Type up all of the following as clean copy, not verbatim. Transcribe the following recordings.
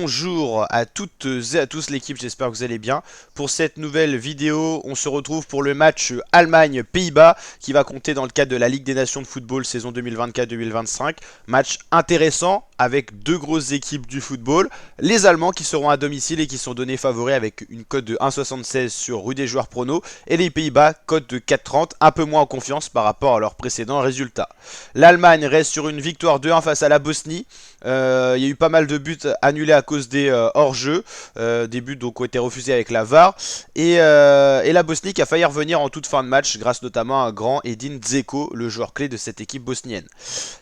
Bonjour à toutes et à tous l'équipe, j'espère que vous allez bien. Pour cette nouvelle vidéo, on se retrouve pour le match Allemagne-Pays-Bas qui va compter dans le cadre de la Ligue des Nations de football saison 2024-2025. Match intéressant avec deux grosses équipes du football. Les Allemands qui seront à domicile et qui sont donnés favoris avec une cote de 1,76 sur rue des joueurs prono. Et les Pays-Bas, cote de 4,30, un peu moins en confiance par rapport à leurs précédents résultats. L'Allemagne reste sur une victoire 2-1 face à la Bosnie. Il y a eu pas mal de buts annulés à cause des hors-jeu, des buts donc ont été refusés avec la VAR, et la Bosnie qui a failli revenir en toute fin de match grâce notamment à un grand Edin Dzeko, le joueur clé de cette équipe bosnienne.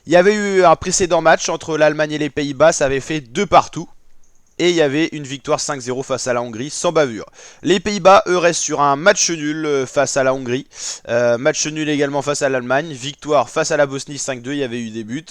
Il y avait eu un précédent match entre l'Allemagne et les Pays-Bas, ça avait fait 2 partout. Et il y avait une victoire 5-0 face à la Hongrie sans bavure. Les Pays-Bas, eux, restent sur un match nul face à la Hongrie. Match nul également face à l'Allemagne. Victoire face à la Bosnie 5-2, il y avait eu des buts.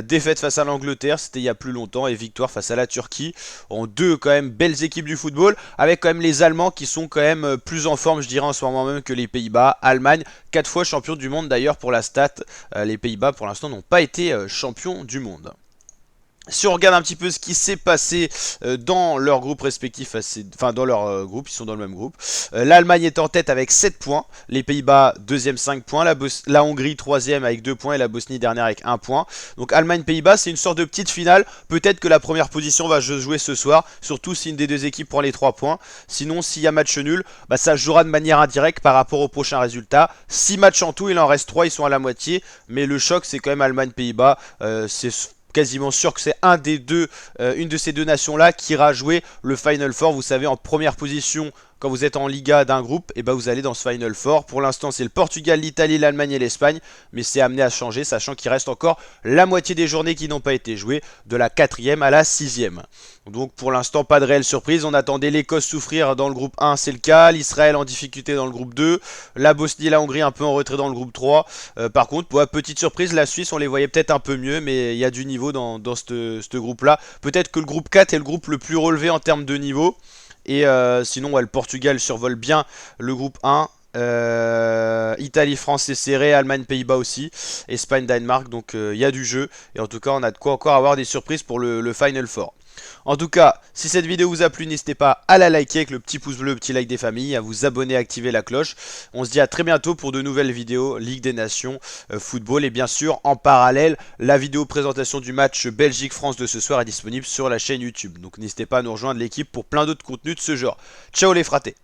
Défaite face à l'Angleterre, c'était il y a plus longtemps. Et victoire face à la Turquie. En deux quand même belles équipes du football. Avec quand même les Allemands qui sont quand même plus en forme, je dirais en ce moment même que les Pays-Bas. Allemagne, 4 fois champion du monde d'ailleurs pour la stat. Les Pays-Bas pour l'instant n'ont pas été champions du monde. Si on regarde un petit peu ce qui s'est passé dans leur groupe respectif, enfin dans leur groupe, ils sont dans le même groupe. L'Allemagne est en tête avec 7 points, les Pays-Bas deuxième 5 points, la Hongrie troisième avec 2 points et la Bosnie dernière avec 1 point. Donc Allemagne-Pays-Bas, c'est une sorte de petite finale. Peut-être que la première position va se jouer ce soir, surtout si une des deux équipes prend les 3 points. Sinon, s'il y a match nul, bah, ça se jouera de manière indirecte par rapport au prochain résultat. 6 matchs en tout, il en reste 3, ils sont à la moitié. Mais le choc, c'est quand même Allemagne-Pays-Bas. C'est quasiment sûr que c'est une de ces deux nations-là qui ira jouer le Final Four. Vous savez, en première position, quand vous êtes en Liga d'un groupe, et ben vous allez dans ce Final Four. Pour l'instant, c'est le Portugal, l'Italie, l'Allemagne et l'Espagne, mais c'est amené à changer, sachant qu'il reste encore la moitié des journées qui n'ont pas été jouées, de la 4e à la 6e. Donc pour l'instant, pas de réelle surprise. On attendait l'Écosse souffrir dans le groupe 1, c'est le cas. L'Israël en difficulté dans le groupe 2. La Bosnie et la Hongrie un peu en retrait dans le groupe 3. Par contre, petite surprise, la Suisse, on les voyait peut-être un peu mieux, mais il y a du niveau dans ce groupe-là. Peut-être que le groupe 4 est le groupe le plus relevé en termes de niveau. Et sinon, ouais, le Portugal survole bien le groupe 1. Italie, France c'est serré, Allemagne, Pays-Bas aussi, Espagne, Danemark, donc il y a du jeu. Et en tout cas, on a de quoi encore avoir des surprises pour le Final Four. En tout cas, si cette vidéo vous a plu, n'hésitez pas à la liker avec le petit pouce bleu, le petit like des familles, à vous abonner, à activer la cloche. On se dit à très bientôt pour de nouvelles vidéos Ligue des Nations, football. Et bien sûr, en parallèle, la vidéo présentation du match Belgique-France de ce soir est disponible sur la chaîne YouTube. Donc n'hésitez pas à nous rejoindre l'équipe pour plein d'autres contenus de ce genre. Ciao les fratés!